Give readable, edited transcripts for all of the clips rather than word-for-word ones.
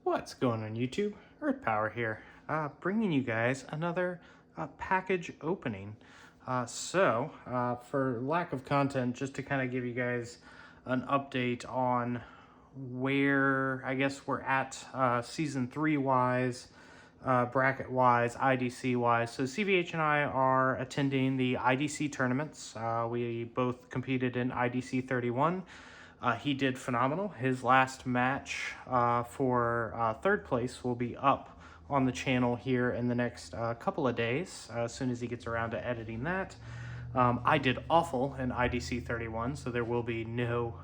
What's going on YouTube? Earth Power here, bringing you guys another package opening. For lack of content, just to kind of give you guys an update on where I guess we're at season 3 wise, bracket wise, IDC wise. So CVH and I are attending the IDC tournaments. We both competed in IDC 31. He did phenomenal. His last match for third place will be up on the channel here in the next couple of days, as soon as he gets around to editing that. I did awful in IDC 31, so there will be no...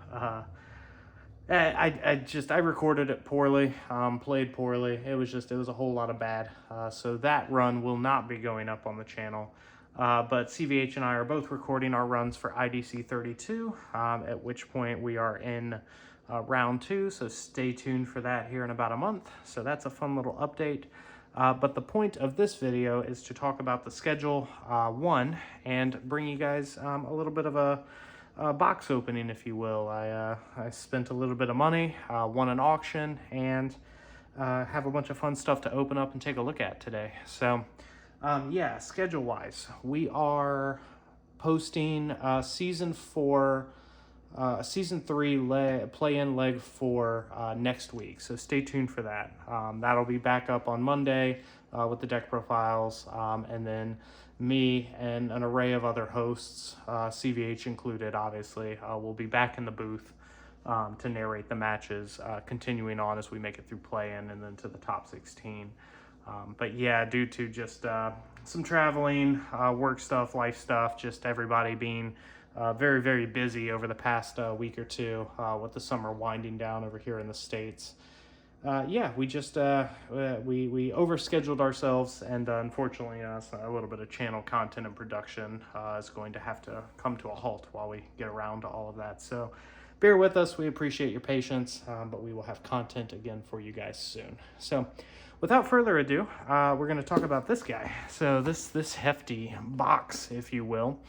I recorded it poorly, played poorly. It was a whole lot of bad. So that run will not be going up on the channel. But CVH and I are both recording our runs for IDC 32, at which point we are in round 2, so stay tuned for that here in about a month. So that's a fun little update. But the point of this video is to talk about the schedule 1 and bring you guys a little bit of a box opening, if you will. I spent a little bit of money, won an auction, and have a bunch of fun stuff to open up and take a look at today. So yeah, schedule wise, we are posting season 3 play-in leg 4 next week, so stay tuned for that. That'll be back up on Monday with the deck profiles, and then me and an array of other hosts, CVH included obviously, will be back in the booth to narrate the matches, continuing on as we make it through play-in and then to the top 16. But yeah, due to just some traveling, work stuff, life stuff, just everybody being very, very busy over the past week or two with the summer winding down over here in the States. Yeah, we just we overscheduled ourselves, and unfortunately a little bit of channel content and production is going to have to come to a halt while we get around to all of that. So bear with us, we appreciate your patience, but we will have content again for you guys soon. So without further ado, we're going to talk about this guy. So this hefty box, if you will,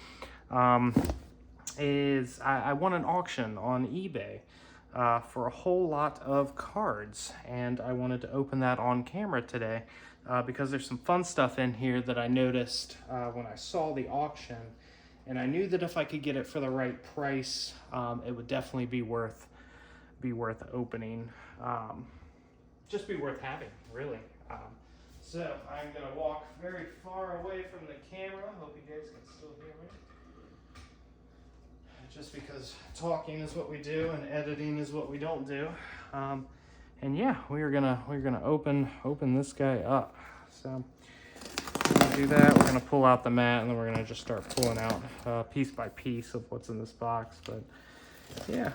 is I won an auction on eBay for a whole lot of cards, and I wanted to open that on camera today because there's some fun stuff in here that I noticed when I saw the auction, and I knew that if I could get it for the right price, it would definitely be worth opening. Just be worth having, really. So I'm gonna walk very far away from the camera. Hope you guys can still hear me. Just because talking is what we do and editing is what we don't do. And yeah, we're gonna open this guy up. So we're gonna do that. We're gonna pull out the mat, and then we're gonna just start pulling out piece by piece of what's in this box. But yeah,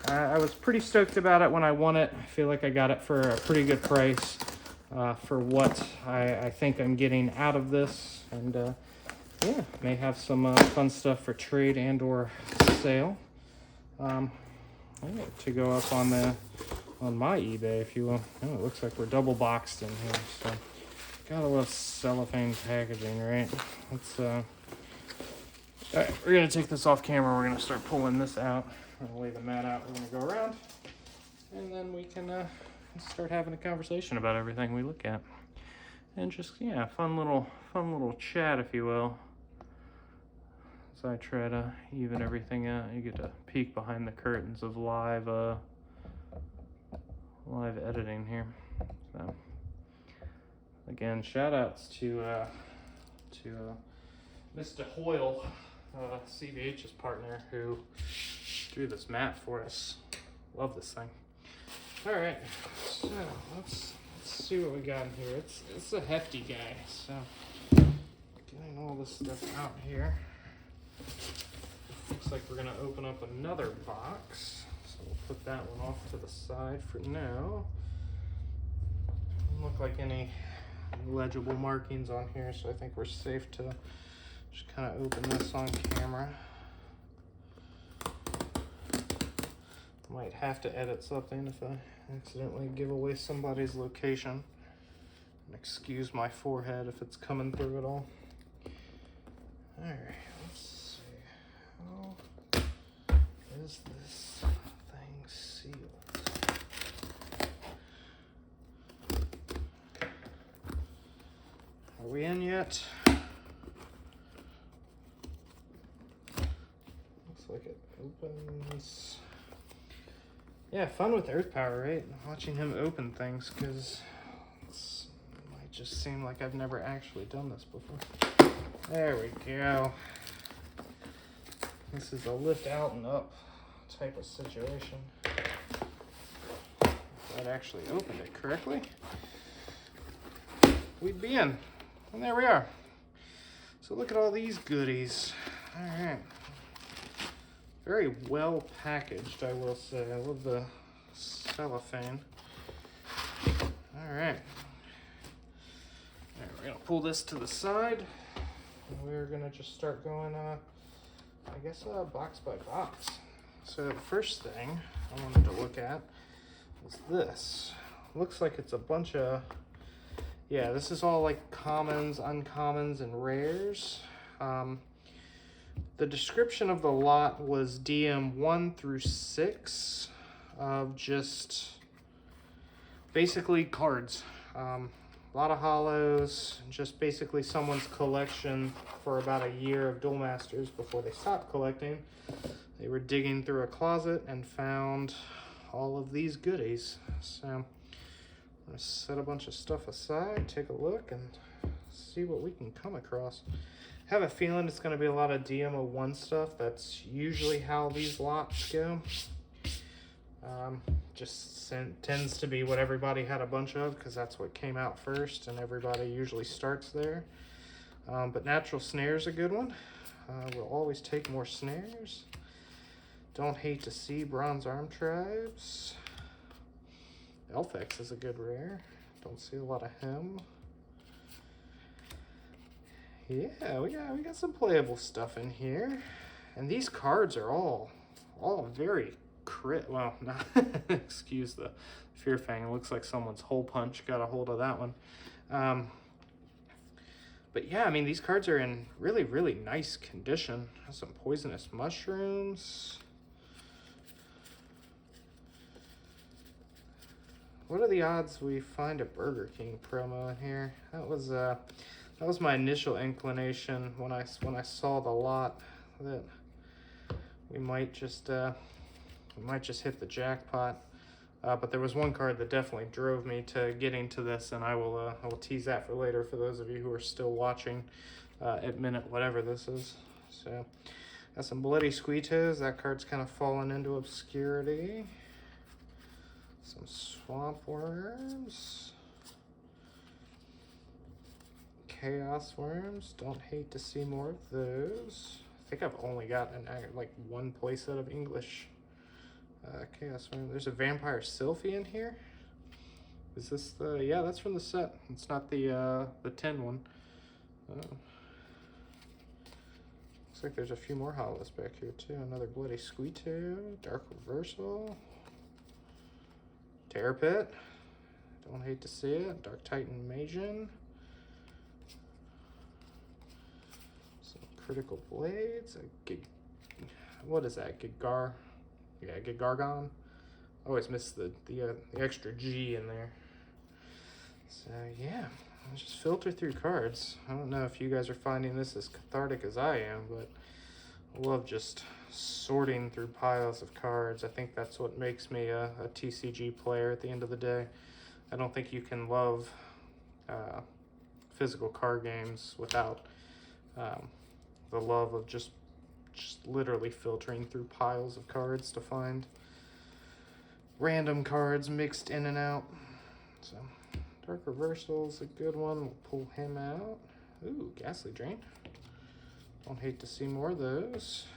I was pretty stoked about it when I won it. I feel like I got it for a pretty good price for what I think I'm getting out of this, and yeah, may have some fun stuff for trade and or sale to go up on my eBay, if you will. Oh, it looks like we're double boxed in here, so gotta love cellophane packaging, right? Let's all right, we're gonna take this off camera. We're gonna start pulling this out. We're gonna lay the mat out. We're gonna go around, and then we can start having a conversation about everything we look at, and just yeah, fun little chat, if you will. As I try to even everything out, you get to peek behind the curtains of live editing here. So again, shout outs to Mr. Hoyle, CVH's partner, who drew this mat for us. Love this thing. All right, so let's see what we got in here. It's a hefty guy, so getting all this stuff out here. Looks like we're gonna open up another box, so we'll put that one off to the side for now. Doesn't look like any legible markings on here, so I think we're safe to just kind of open this on camera. Might have to edit something if I accidentally give away somebody's location. And excuse my forehead if it's coming through at all. Alright, let's see. How is this thing sealed? yet. Looks like it opens. Yeah, fun with Earth Power, right? Watching him open things, because it might just seem like I've never actually done this before. There we go. This is a lift out and up type of situation. If I'd actually opened it correctly, we'd be in. And there we are. So look at all these goodies. All right. Very well packaged, I will say. I love the cellophane. All right. We're gonna pull this to the side, and we're gonna just start going, I guess, box by box. So the first thing I wanted to look at is this. Looks like it's a bunch of, yeah, this is all like commons, uncommons, and rares. The description of the lot was DM 1 through 6 of just basically cards. A lot of hollows, just basically someone's collection for about a year of Duel Masters before they stopped collecting. They were digging through a closet and found all of these goodies. So I'm gonna set a bunch of stuff aside, take a look, and see what we can come across. I have a feeling it's going to be a lot of DMO1 stuff. That's usually how these lots go. Tends to be what everybody had a bunch of, because that's what came out first, and everybody usually starts there. But Natural Snare's a good one. We'll always take more snares. Don't Hate to See Bronze Arm Tribes. Elfex is a good rare. Don't see a lot of him. Yeah, we got some playable stuff in here, and these cards are all very well, not excuse the Fear Fang. It looks like someone's hole punch got a hold of that one. But yeah, I mean, these cards are in really, really nice condition. Some Poisonous Mushrooms. What are the odds we find a Burger King promo in here? That was my initial inclination when I saw the lot, that we might just hit the jackpot. But there was one card that definitely drove me to getting to this, and I will tease that for later for those of you who are still watching at minute whatever this is. So got some Bloody Squeetos. That card's kind of fallen into obscurity. Some Swamp Worms. Chaos Worms. Don't hate to see more of those. I think I've only got like one playset of English Chaos Worm. There's a Vampire Sylphie in here. Is this the? Yeah, that's from the set. It's not the 10 one. Looks like there's a few more hollows back here too. Another Bloody Squeeto, Dark Reversal, Terror Pit. Don't hate to see it. Dark Titan Magian. Critical Blades, what is that? Gigar? Yeah, Gigargon. I always miss the extra G in there. So yeah, I'll just filter through cards. I don't know if you guys are finding this as cathartic as I am, but I love just sorting through piles of cards. I think that's what makes me a TCG player at the end of the day. I don't think you can love physical card games without the love of just literally filtering through piles of cards to find random cards mixed in and out. So Dark Reversal's a good one. We'll pull him out. Ooh, Ghastly Drain. Don't hate to see more of those.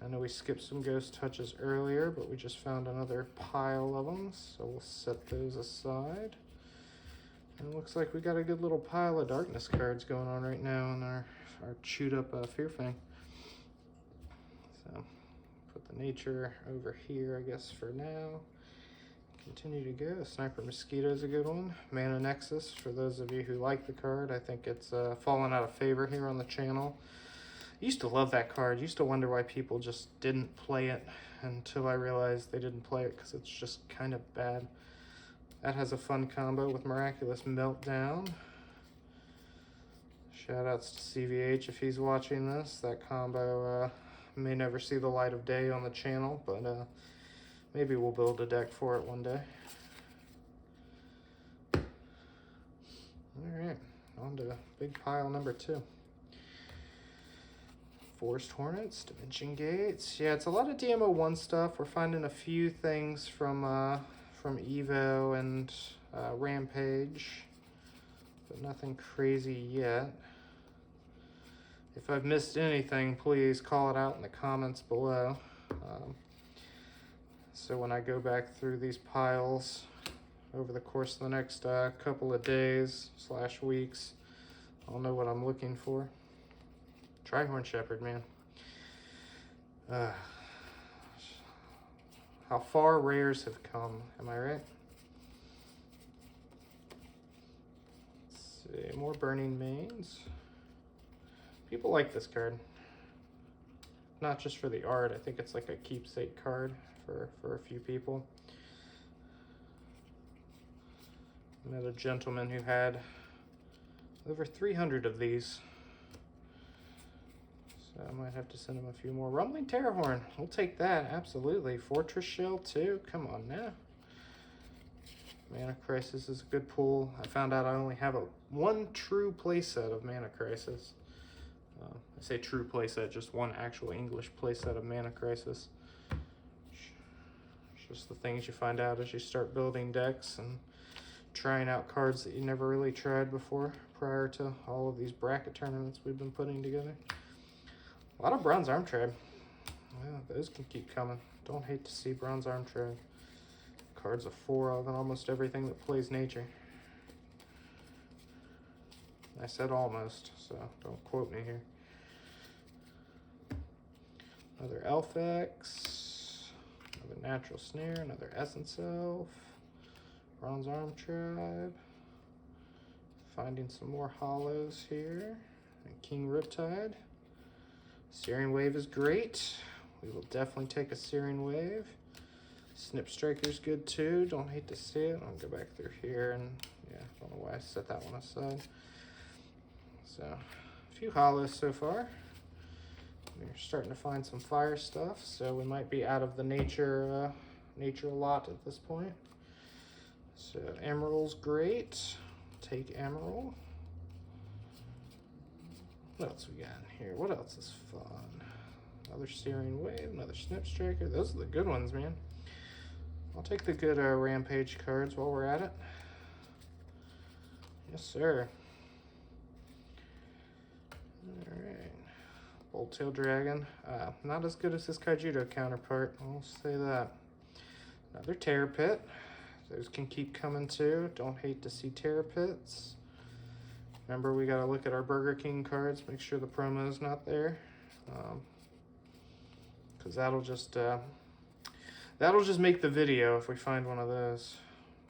I know we skipped some Ghost Touches earlier, but we just found another pile of them, so we'll set those aside. And it looks like we got a good little pile of Darkness cards going on right now in our chewed up Fear Fang. So put the Nature over here, I guess, for now. Continue to go. Sniper Mosquito is a good one. Mana Nexus, for those of you who like the card. I think it's fallen out of favor here on the channel. I used to love that card. Used to wonder why people just didn't play it, until I realized they didn't play it because it's just kind of bad. That has a fun combo with Miraculous Meltdown. Shout outs to CVH if he's watching this. That combo may never see the light of day on the channel, but maybe we'll build a deck for it one day. Alright, on to big pile number 2. Forest Hornets, Dimension Gates. Yeah, it's a lot of DMO1 stuff. We're finding a few things from Evo and Rampage, but nothing crazy yet. If I've missed anything, please call it out in the comments below. So when I go back through these piles over the course of the next couple of days / weeks, I'll know what I'm looking for. Trihorn Shepherd, man. How far rares have come, am I right? Let's see, more Burning Mains. People like this card. Not just for the art, I think it's like a keepsake card for a few people. I met a gentleman who had over 300 of these. So I might have to send him a few more. Rumbling Terrorhorn, we'll take that, absolutely. Fortress Shell too, come on now. Mana Crisis is a good pull. I found out I only have one true playset of Mana Crisis. I say true playset, just one actual English playset of Mana Crisis. It's just the things you find out as you start building decks and trying out cards that you never really tried before, prior to all of these bracket tournaments we've been putting together. A lot of Bronze Arm Tribe. Yeah, those can keep coming. Don't hate to see Bronze Arm Tribe. Cards of 4 of almost everything that plays nature. I said almost, so don't quote me here. Another Elfex, another Natural Snare, another Essence Elf, Bronze Arm Tribe. Finding some more hollows here. And King Riptide. Searing Wave is great. We will definitely take a Searing Wave. Snip Striker's good too. Don't hate to see it. I'll go back through here and yeah, I don't know why I set that one aside. So, a few hollows so far. We're starting to find some fire stuff, so we might be out of the nature a lot at this point. So, Emerald's great. Take Emerald. What else we got in here? What else is fun? Another Searing Wave, another Snip Striker. Those are the good ones, man. I'll take the good Rampage cards while we're at it. Yes, sir. Alright. Bolt-tailed Dragon. Not as good as his Kaijudo counterpart, I'll say that. Another Terror Pit. Those can keep coming too. Don't hate to see Terror Pits. Remember, we gotta look at our Burger King cards, make sure the promo's not there. Because that'll just make the video if we find one of those.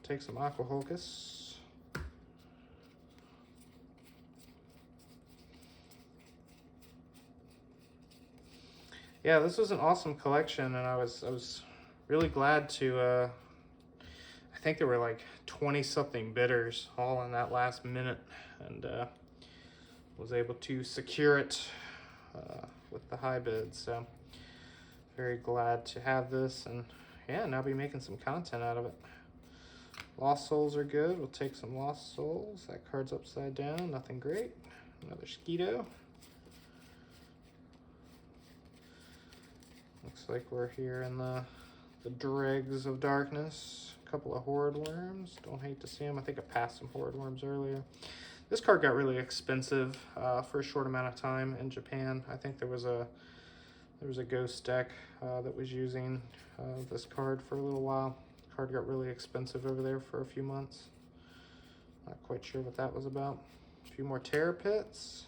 Take some Aqua Hulkus. Yeah, this was an awesome collection, and I was really glad to. I think there were like 20-something bidders all in that last minute, and was able to secure it with the high bid. So very glad to have this, and yeah, now be making some content out of it. Lost Souls are good. We'll take some Lost Souls. That card's upside down. Nothing great. Another Skeeto. Looks like we're here in the dregs of darkness. A couple of Horde Worms. Don't hate to see them. I think I passed some Horde Worms earlier. This card got really expensive for a short amount of time in Japan. I think there was a ghost deck that was using this card for a little while. The card got really expensive over there for a few months. Not quite sure what that was about. A few more Terror Pits.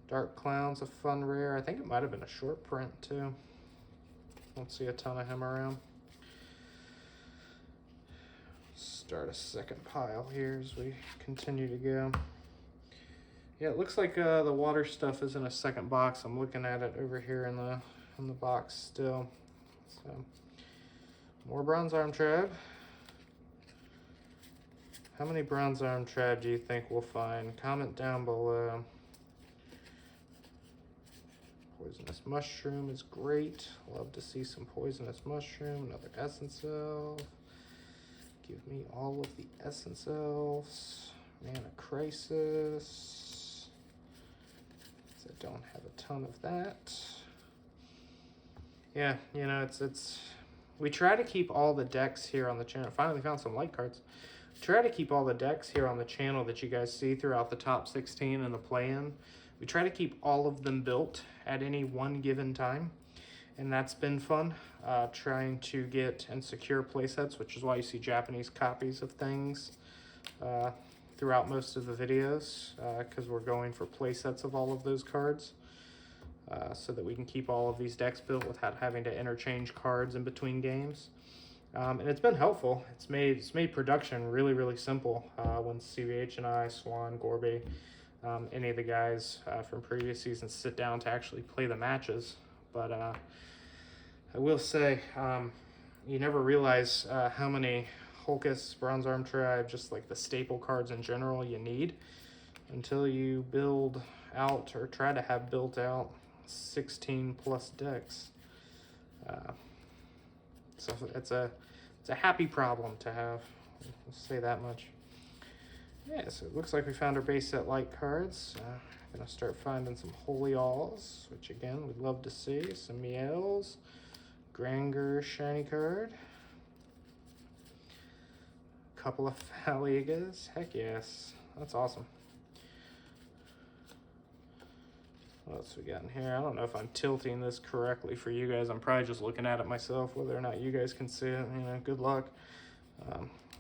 Dark Clown's a fun rare. I think it might have been a short print too. Don't see a ton of him around. Start a second pile here as we continue to go. Yeah, it looks like the water stuff is in a second box. I'm looking at it over here in the box still. So more Bronze Arm Tribe. How many bronze arm tribe do you think we'll find? Comment down below. Poisonous mushroom is great. Love to see some poisonous mushroom. Another essence elf. Give me all of the essence elves. Mana crisis. I don't have a ton of that. Yeah, you know, it's we try to keep all the decks here on the channel. Finally found some light cards. Try to keep all the decks here on the channel that you guys see throughout the top 16 and the play-in. We try to keep all of them built at any one given time, and that's been fun. Trying to get and secure playsets, which is why you see Japanese copies of things throughout most of the videos, because we're going for playsets of all of those cards, so that we can keep all of these decks built without having to interchange cards in between games. And it's been helpful. It's made production really, really simple when CVH and I, Swan, Gorby, any of the guys from previous seasons sit down to actually play the matches. But I will say, you never realize how many Hulkus, Bronze Arm Tribe, just like the staple cards in general you need until you build out or try to have built out 16 plus decks. So it's a happy problem to have. I'll say that much. Yeah, so it looks like we found our base set light cards. Gonna start finding some Holy Alls, which again we'd love to see. Some Miels, Granger shiny card, a couple of Faligas. Heck yes, that's awesome. What else we got in here? I don't know if I'm tilting this correctly for you guys. I'm probably just looking at it myself. Whether or not you guys can see it, you know, good luck.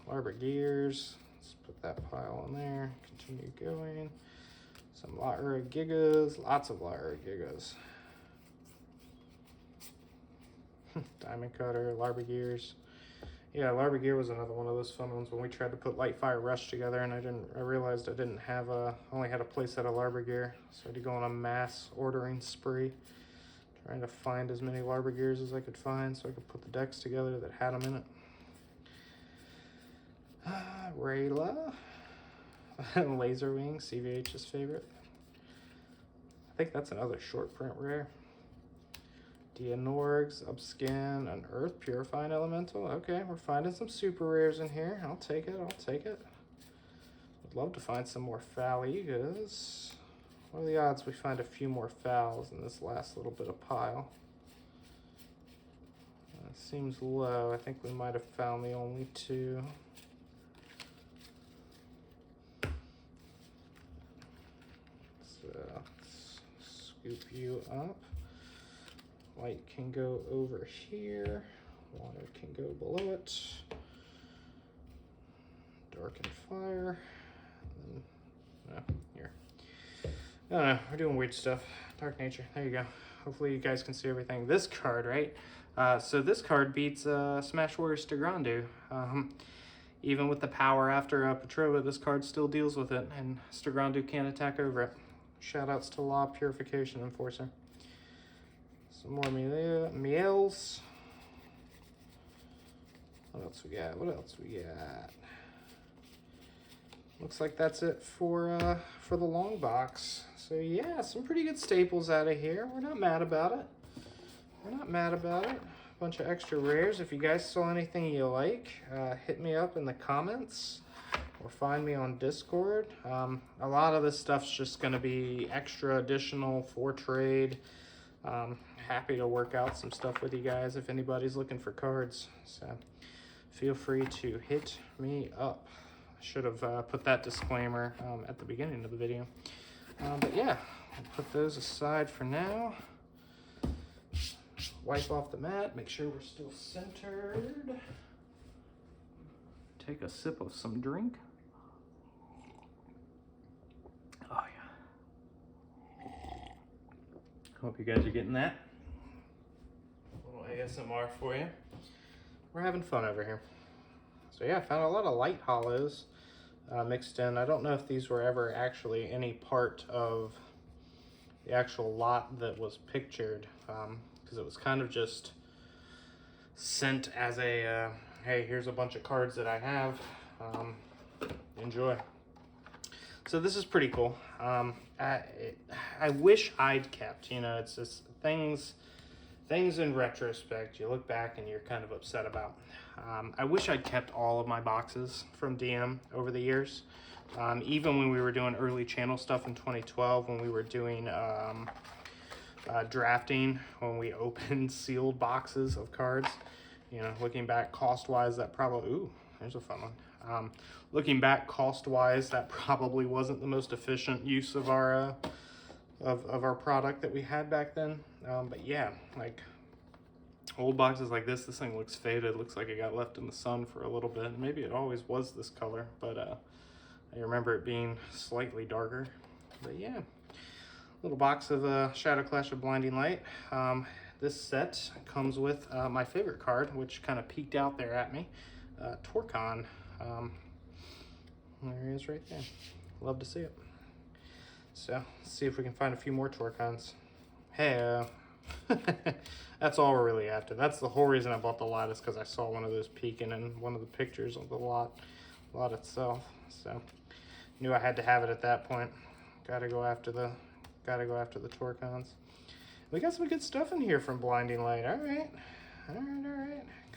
Larber Gears. Let's put that pile in there. Continue going. Some Lyra Gigas. Lots of Lyra Gigas. Diamond Cutter, Larber Gears. Yeah, Larber Gear was another one of those fun ones when we tried to put Light Fire Rush together, and I realized I didn't have only had a playset of Larber Gear, so I had to go on a mass ordering spree, trying to find as many Larber Gears as I could find so I could put the decks together that had them in it. Rayla, Laserwing, CVH's favorite. I think that's another short print rare. Dianorgs, Upskin, an Earth Purifying Elemental. Okay, we're finding some super rares in here. I'll take it, I'll take it. I'd love to find some more Faligas. What are the odds we find a few more Fals in this last little bit of pile? Seems low. I think we might have found the only two. Let's scoop you up. Light can go over here. Water can go below it. Dark and fire. And then, here. I don't know. We're doing weird stuff. Dark nature. There you go. Hopefully you guys can see everything. This card, right? So this card beats Smash Warriors Stigrandu. Even with the power after Petrova, this card still deals with it, and Stigrandu can't attack over it. Shoutouts to Law Purification Enforcer. Some more Miels. What else we got? What else we got? Looks like that's it for the long box. So yeah, some pretty good staples out of here. We're not mad about it. We're not mad about it. A bunch of extra rares. If you guys saw anything you like, hit me up in the comments or find me on Discord. A lot of this stuff's just going to be extra additional for trade. Happy to work out some stuff with you guys if anybody's looking for cards. So feel free to hit me up. I should have put that disclaimer at the beginning of the video. But yeah, I'll put those aside for now. Wipe off the mat, make sure we're still centered. Take a sip of some drink. Oh yeah. Hope you guys are getting that. A little ASMR for you. We're having fun over here. So yeah, I found a lot of light hollows mixed in. I don't know if these were ever actually any part of the actual lot that was pictured, because it was kind of just sent as a, hey, here's a bunch of cards that I have. enjoy. So this is pretty cool. I wish I'd kept, you know, it's just things in retrospect, you look back and you're kind of upset about. I wish I'd kept all of my boxes from DM over the years. Even when we were doing early channel stuff in 2012, when we were doing drafting, when we opened sealed boxes of cards, you know, looking back cost-wise, that probably, ooh, there's a fun one. Looking back cost-wise, that probably wasn't the most efficient use of our our product that we had back then. But yeah, like old boxes like this thing looks faded, looks like it got left in the sun for a little bit. Maybe it always was this color, but I remember it being slightly darker. But yeah, little box of Shadow Clash of Blinding Light. This set comes with my favorite card, which kind of peeked out there at me, Torcon. There he is right there. Love to see it. So let's see if we can find a few more Torcons. Hey, that's all we're really after. That's the whole reason I bought the lot, is because I saw one of those peeking in one of the pictures of the lot itself. So knew I had to have it at that point. Gotta go after the Torcons. We got some good stuff in here from Blinding Light. All right.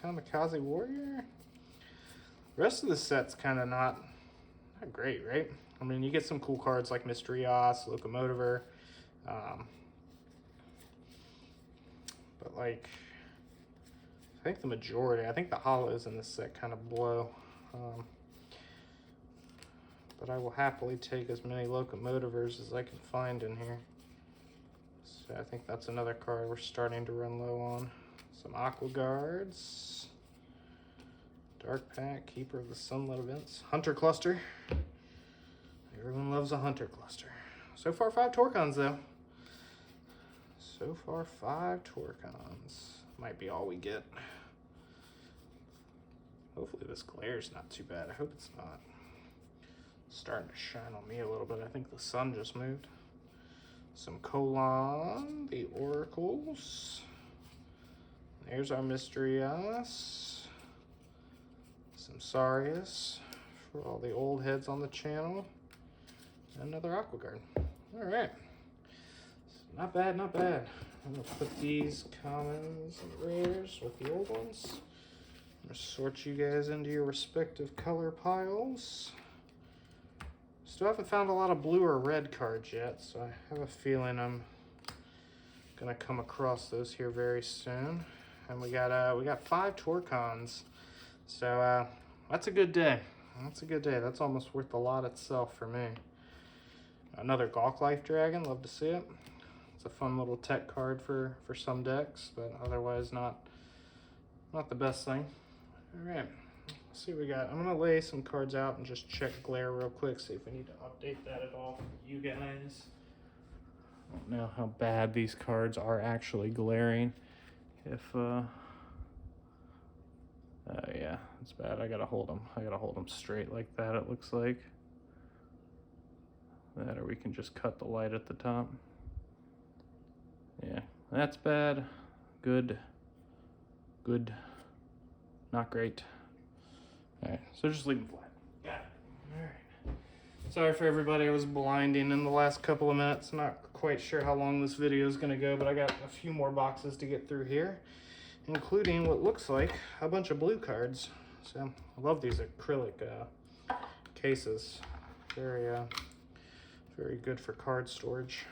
Kamikaze Warrior. Rest of the set's kind of not great, right? I mean, you get some cool cards like Mysterios, Locomotiver, but like, I think the majority, I think the holos in this set kind of blow. But I will happily take as many Locomotivers as I can find in here. So I think that's another card we're starting to run low on. Some Aqua Guards. Dark Pack, Keeper of the Sunlit Events. Hunter Cluster. Everyone loves a Hunter Cluster. So far, 5 Torcons, though. So far, 5 Torcons. Might be all we get. Hopefully this glare's not too bad. I hope it's not. It's starting to shine on me a little bit. I think the sun just moved. Some Colon, the Oracles. There's our Mysterios. Some Sarius for all the old heads on the channel. Another Aqua Guard. All right. Not bad, not bad. I'm gonna put these commons and rares with the old ones. I'm gonna sort you guys into your respective color piles. Still haven't found a lot of blue or red cards yet, so I have a feeling I'm gonna come across those here very soon. And we got 5 Torcons, so that's a good day. That's a good day. That's almost worth the lot itself for me. Another Gawk Life Dragon, love to see it. It's a fun little tech card for some decks, but otherwise not the best thing. All right. Let's see what we got. I'm gonna lay some cards out and just check glare real quick, see if we need to update that at all for you guys. I don't know how bad these cards are actually glaring. If yeah, it's bad. I gotta hold them straight like that, it looks like. That, or we can just cut the light at the top. Yeah, that's bad. Good, not great. All right, so just leave them flat. Got it. All right. Sorry for everybody, I was blinding in the last couple of minutes. Not quite sure how long this video is gonna go, but I got a few more boxes to get through here, including what looks like a bunch of blue cards. So I love these acrylic cases. Very good for card storage.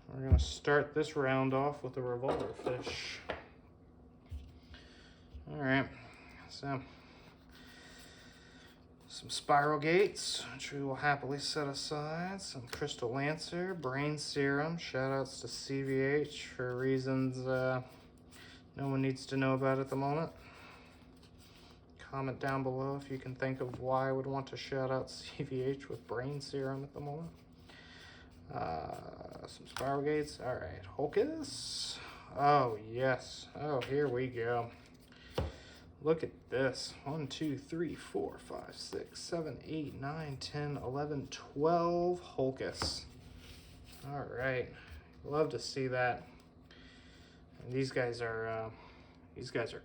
We're gonna start this round off with a Revolver Fish. All right, so some Spiral Gates, which we will happily set aside. Some Crystal Lancer, Brain Serum. Shout outs to CVH for reasons no one needs to know about at the moment. Comment down below if you can think of why I would want to shout out CVH with Brain Serum at the moment. Some Spiral Gates. All right, Holkus. Oh, yes. Oh, here we go. Look at this. 1, 2, 3, 4, 5, 6, 7, 8, 9, 10, 11, 12 Holkus. All right. Love to see that. And these guys are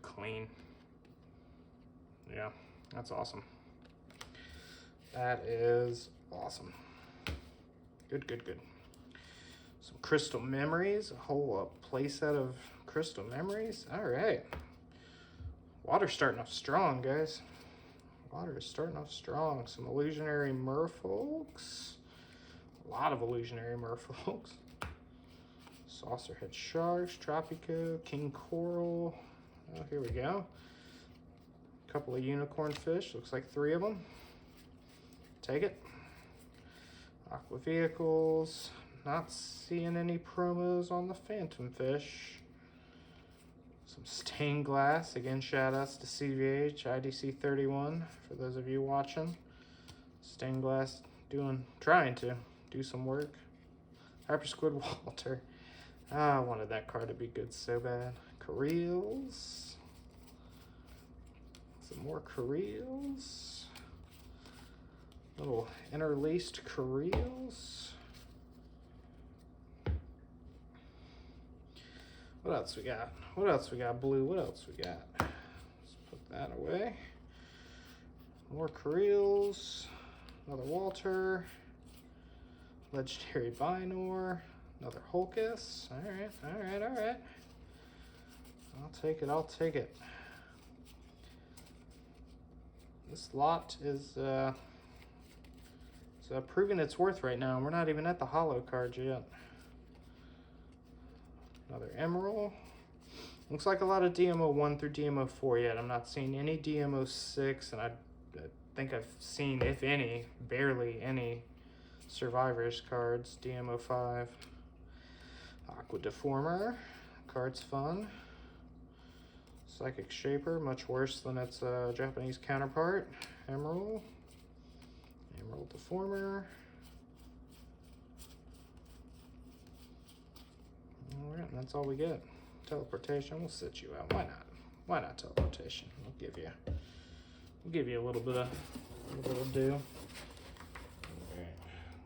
clean. Yeah, that's awesome. That is awesome. Good, good, good. Some crystal memories, a whole playset of crystal memories. All right. Water's starting off strong, guys. Water is starting off strong. Some illusionary merfolks. A lot of illusionary merfolks. Saucerhead sharks, Tropico, king coral. Oh, here we go. A couple of unicorn fish. Looks like 3 of them. Take it. Aqua vehicles. Not seeing any promos on the phantom fish. Some stained glass. Again, shout outs to CVH, IDC 31 for those of you watching. Stained glass trying to do some work. Hyper Squid Walter. I wanted that card to be good so bad. Careels. Some more Careels. Little interlaced Careels. What else we got? What else we got? Blue. What else we got? Let's put that away. More Careels. Another Walter. Legendary Binor. Another Hulkus. Alright, alright, alright. I'll take it, I'll take it. This lot is proving its worth right now. We're not even at the holo cards yet. Another Emerald. Looks like a lot of DMO 1 through DMO 4 yet. I'm not seeing any DMO 6, and I think I've seen, if any, barely any Survivors cards. DMO 5. Aqua Deformer. Card's fun. Psychic Shaper, much worse than its Japanese counterpart. Emerald. Emerald Deformer. Alright, and that's all we get. Teleportation, we'll sit you out. Why not? Why not teleportation? We'll give you a little bit of do. Alright.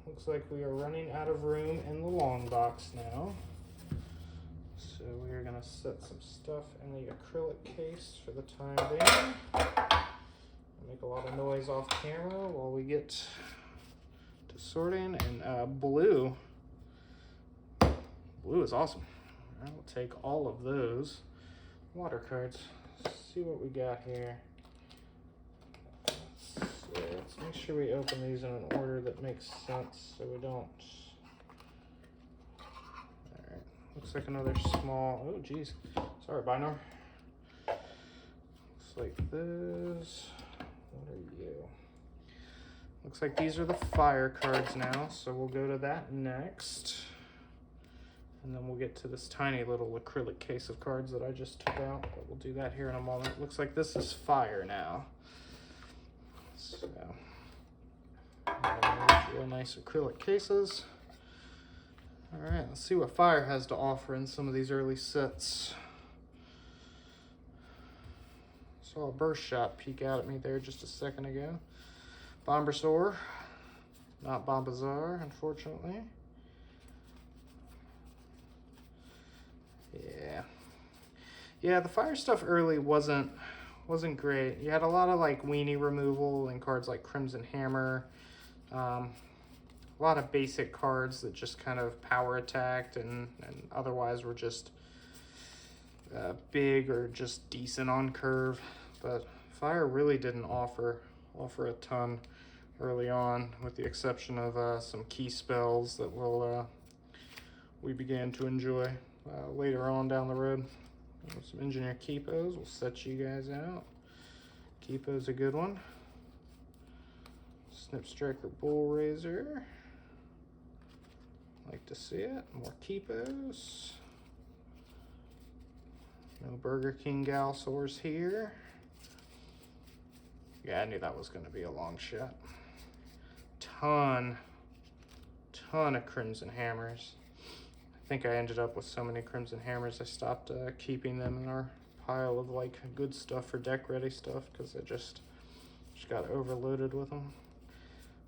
Looks like we are running out of room in the long box now. So we are gonna set some stuff in the acrylic case for the time being. Make a lot of noise off camera while we get to sorting. And blue is awesome. I will take all of those water cards. Let's see what we got here. So let's make sure we open these in an order that makes sense so we don't. Alright, looks like another small, oh geez, sorry Binor. Looks like this. What are you? Looks like these are the fire cards now, so we'll go to that next. And then we'll get to this tiny little acrylic case of cards that I just took out, but we'll do that here in a moment. Looks like this is fire now. So, real nice acrylic cases. All right, let's see what fire has to offer in some of these early sets. Saw a burst shot peek out at me there just a second ago. Bombassaur, not Bombazar, unfortunately. Yeah, the fire stuff early wasn't great. You had a lot of like weenie removal and cards like Crimson Hammer. A lot of basic cards that just kind of power attacked and otherwise were just big or just decent on curve. But fire really didn't offer a ton early on, with the exception of some key spells that we began to enjoy later on down the road. Some Engineer Keepos will set you guys out. Keepo's a good one. Snip Striker Bull Razor. Like to see it. More Keepos. No Burger King Galsaurs here. Yeah, I knew that was going to be a long shot. Ton of Crimson Hammers. I think I ended up with so many Crimson Hammers I stopped keeping them in our pile of like good stuff for deck ready stuff because I just got overloaded with them.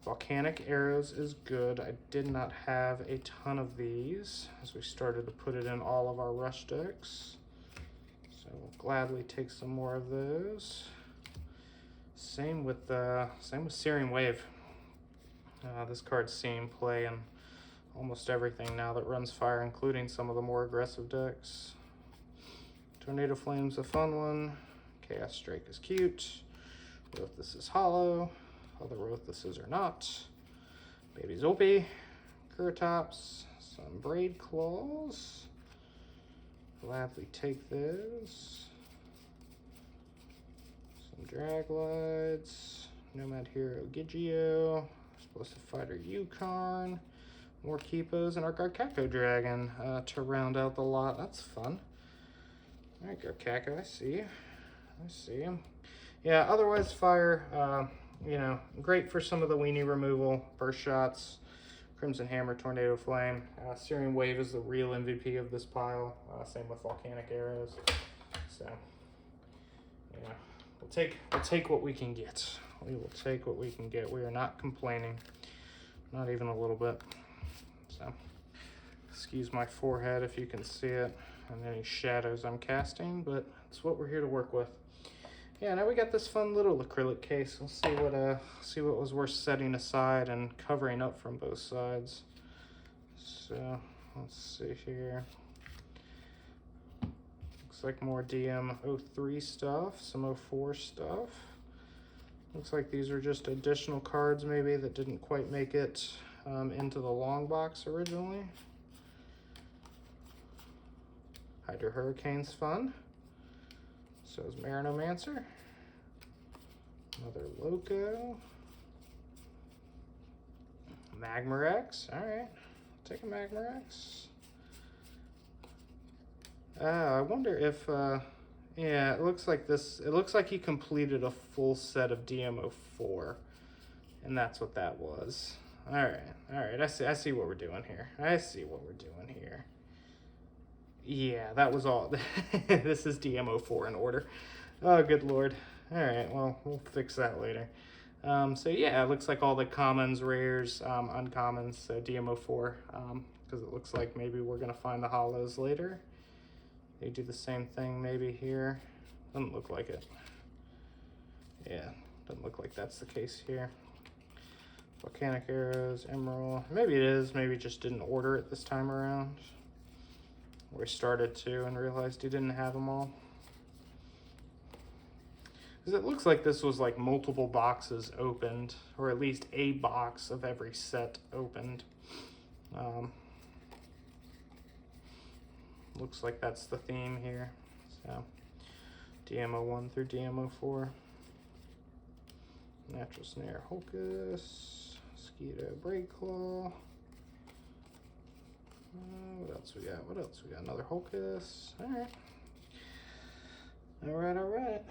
Volcanic Arrows is good. I did not have a ton of these as we started to put it in all of our rush decks. So we'll gladly take some more of those. Same with Searing Wave. This card's seen play in almost everything now that runs fire, including some of the more aggressive decks. Tornado Flame's a fun one. Chaos Strike is cute. Rothus is hollow. Other Rothuses are not. Baby Zolpi. Curatops. Some Braid Claws. Gladly take those. Some Draglides. Nomad Hero Gigio. Explosive Fighter Yukon. More Keepos and our Garcacco Dragon to round out the lot. That's fun. All right, Garcacco, I see you. I see him. Yeah, otherwise fire, you know, great for some of the weenie removal, burst shots, Crimson Hammer, Tornado Flame. Searing Wave is the real MVP of this pile. Same with Volcanic Arrows. So, yeah, we'll take what we can get. We will take what we can get. We are not complaining, not even a little bit. So, excuse my forehead if you can see it and any shadows I'm casting, but it's what we're here to work with. Yeah, now we got this fun little acrylic case. We'll see what was worth setting aside and covering up from both sides. So let's see here. Looks like more DM03 stuff, some 04 stuff. Looks like these are just additional cards maybe that didn't quite make it into the long box originally. Hydro Hurricane's fun. So is Marinomancer. Another Loco. Magmarex. Alright. Take a Magmarex. I wonder if yeah, it looks like he completed a full set of DMO4. And that's what that was. Alright. I see what we're doing here. Yeah, that was all. This is DMO4 in order. Oh, good lord. Alright, well, we'll fix that later. So yeah, it looks like all the commons, rares, uncommons, so DMO4, because it looks like maybe we're going to find the hollows later. They do the same thing maybe here. Doesn't look like it. Yeah, doesn't look like that's the case here. Volcanic Arrows, Emerald. Maybe it is, maybe just didn't order it this time around. We started to and realized he didn't have them all. Because it looks like this was like multiple boxes opened, or at least a box of every set opened. Looks like that's the theme here. So DMO1 through DMO4. Natural Snare Holcus, Mosquito Breakclaw. What else we got? Another Holcus. Alright. Alright.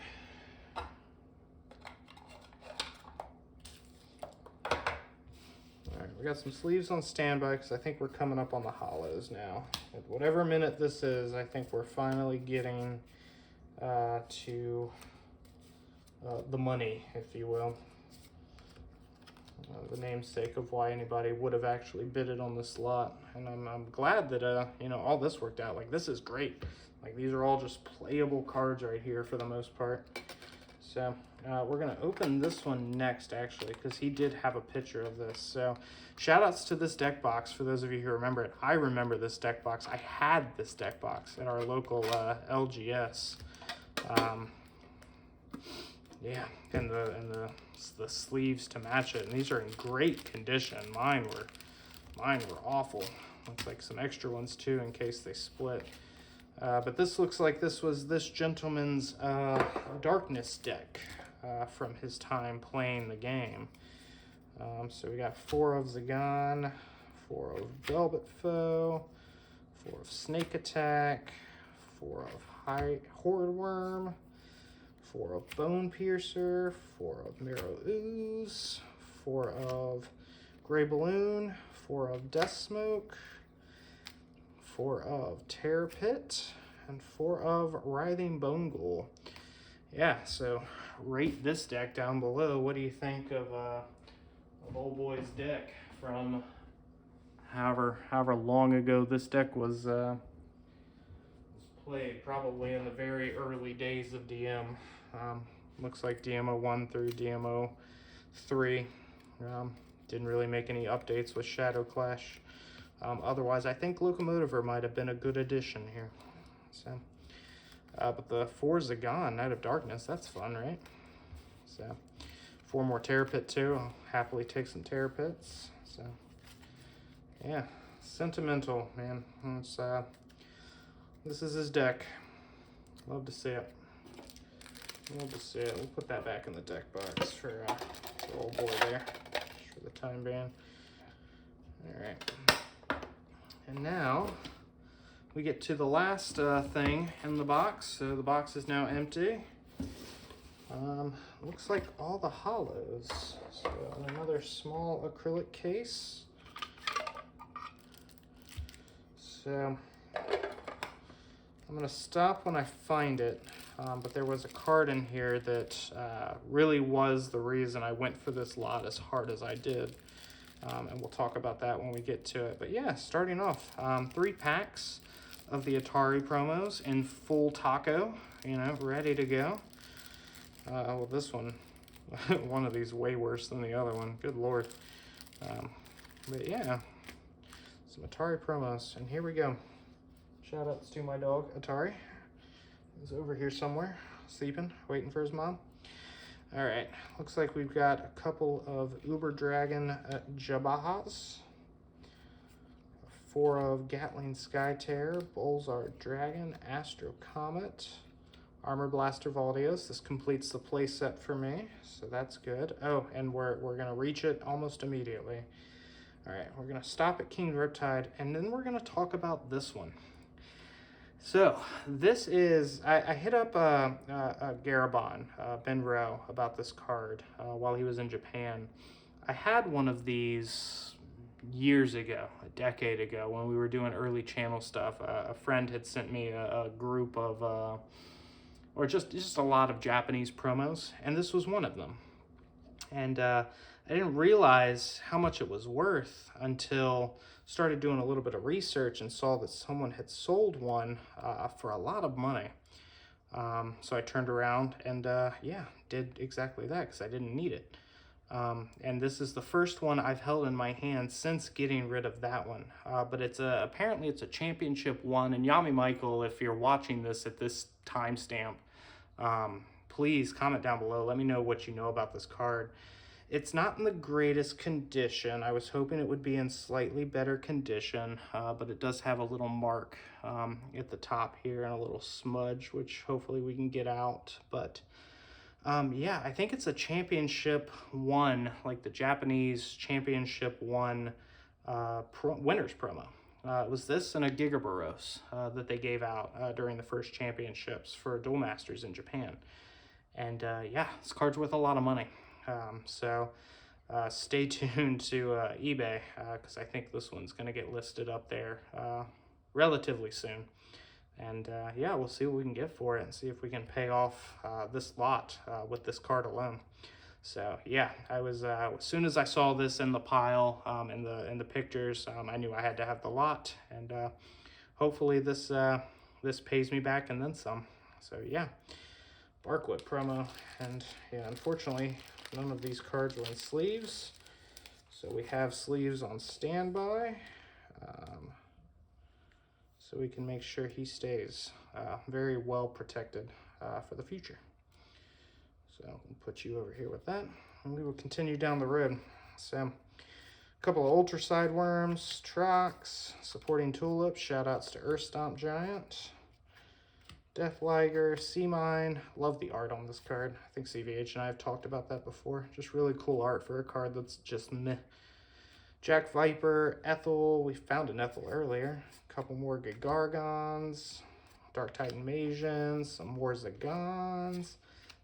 Alright, we got some sleeves on standby because I think we're coming up on the hollows now. At whatever minute this is, I think we're finally getting to the money, if you will. The namesake of why anybody would have actually bid it on this lot. And I'm glad that, you know, all this worked out. Like, this is great. Like, these are all just playable cards right here for the most part. So, we're going to open this one next, actually, because he did have a picture of this. So, shout-outs to this deck box for those of you who remember it. I remember this deck box. I had this deck box at our local LGS. Yeah, and the sleeves to match it, and these are in great condition. Mine were awful. Looks like some extra ones too in case they split. But this looks like this was this gentleman's Darkness deck from his time playing the game. So we got 4 of Zagan, 4 of Velvet Foe, 4 of Snake Attack, 4 of Horde Worm, 4 of Bone Piercer, 4 of Marrow Ooze, 4 of Gray Balloon, 4 of Death Smoke, 4 of Terror Pit, and 4 of Writhing Bone Ghoul. Yeah, so rate this deck down below. What do you think of old boy's deck from however long ago this deck was played? Probably in the very early days of DM. Looks like DMO1 through DMO3. Didn't really make any updates with Shadow Clash. Otherwise, I think Locomotiver might have been a good addition here. So, but the 4 Zagon, Knight of Darkness, that's fun, right? So, 4 more Terror Pit too. I'll happily take some Terror Pits. So, yeah, sentimental, man. It's, this is his deck. Love to see it. Love to see it. We'll put that back in the deck box for the old boy there, just for the time being. All right. And now we get to the last thing in the box. So the box is now empty. Looks like all the hollows. So another small acrylic case. So I'm gonna stop when I find it, but there was a card in here that really was the reason I went for this lot as hard as I did. And we'll talk about that when we get to it. But yeah, starting off, 3 packs of the Atari promos in full taco, you know, ready to go. Well, this one, one of these way worse than the other one, good Lord. But yeah, some Atari promos, and here we go. Shout outs to my dog, Atari. He's over here somewhere, sleeping, waiting for his mom. All right, looks like we've got a couple of Uber Dragon Jabahas, 4 of Gatling Sky Terror, Bolzar Dragon, Astro Comet, Armor Blaster Valdios. This completes the play set for me, so that's good. Oh, and we're gonna reach it almost immediately. All right, we're gonna stop at King Riptide, and then we're gonna talk about this one. So this is, I hit up Garabon, Ben Rowe, about this card while he was in Japan. I had one of these years ago, a decade ago, when we were doing early channel stuff. A friend had sent me a group of, or just a lot of Japanese promos, and this was one of them. And I didn't realize how much it was worth until started doing a little bit of research and saw that someone had sold one for a lot of money. So I turned around and yeah, did exactly that because I didn't need it. And this is the first one I've held in my hand since getting rid of that one. But it's apparently it's a championship one. And Yami Michael, if you're watching this at this timestamp, please comment down below. Let me know what you know about this card. It's not in the greatest condition. I was hoping it would be in slightly better condition, but it does have a little mark at the top here and a little smudge, which hopefully we can get out. But yeah, I think it's a championship one, like the Japanese championship one winners promo. It was this and a Gigabaros that they gave out during the first championships for Duel Masters in Japan. And yeah, this card's worth a lot of money. So stay tuned to eBay because I think this one's going to get listed up there relatively soon. And yeah, we'll see what we can get for it and see if we can pay off this lot with this card alone. So yeah, I was as soon as I saw this in the pile in the pictures, I knew I had to have the lot, and hopefully this this pays me back and then some. So yeah, Barkwood promo, and yeah, unfortunately none of these cards were in sleeves, so we have sleeves on standby, so we can make sure he stays very well protected for the future. So we'll put you over here with that, and we will continue down the road. So a couple of Ultra Sideworms, Trox, Supporting Tulip, shout outs to Earth Stomp Giant, Death Liger, Sea Mine. Love the art on this card. I think CVH and I have talked about that before. Just really cool art for a card that's just meh. Jack Viper, Ethel. We found an Ethel earlier. A couple more Gargons, Dark Titan Magians, some more Zagons,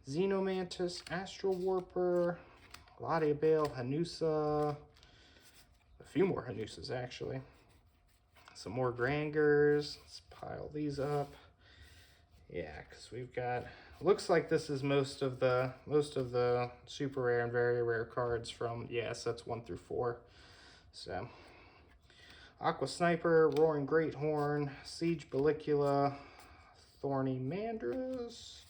Xenomantis, Astral Warper, Ladia Bale, Hanusa. A few more Hanusas actually. Some more Grangers. Let's pile these up. Yeah, because we've got, looks like this is most of the super rare and very rare cards from, yeah, sets 1 through 4. So Aqua Sniper, Roaring Greathorn, Siege Bellicula, Thorny Mandras,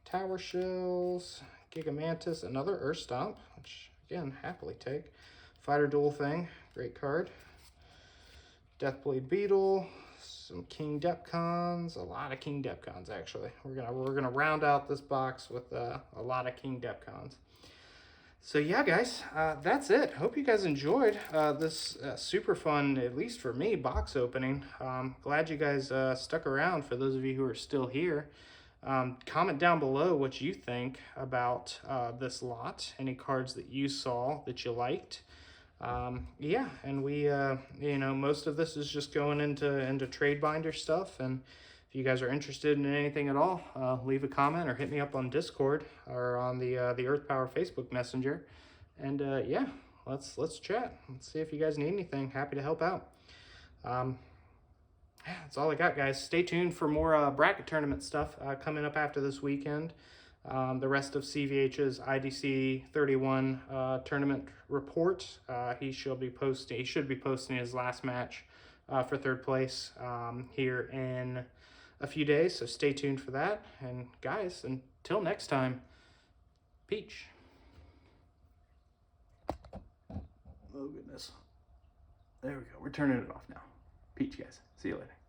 Tower Shells, Gigamantis, another Earth Stomp, which again happily take, Fighter Duel thing, great card. Deathblade Beetle, some King Depcons, a lot of King Depcons actually. We're gonna round out this box with a lot of King Depcons. So yeah, guys, that's it. Hope you guys enjoyed this super fun, at least for me, box opening. Glad you guys stuck around. For those of you who are still here, comment down below what you think about this lot. Any cards that you saw that you liked. Yeah, and we, you know, most of this is just going into trade binder stuff. And if you guys are interested in anything at all, leave a comment or hit me up on Discord or on the Earth Power Facebook Messenger. And yeah, let's chat. Let's see if you guys need anything. Happy to help out. Yeah, that's all I got, guys. Stay tuned for more bracket tournament stuff coming up after this weekend. The rest of CVH's IDC 31 tournament report. He should be posting his last match for third place here in a few days. So stay tuned for that. And guys, until next time, peach. Oh goodness. There we go. We're turning it off now. Peach, guys. See you later.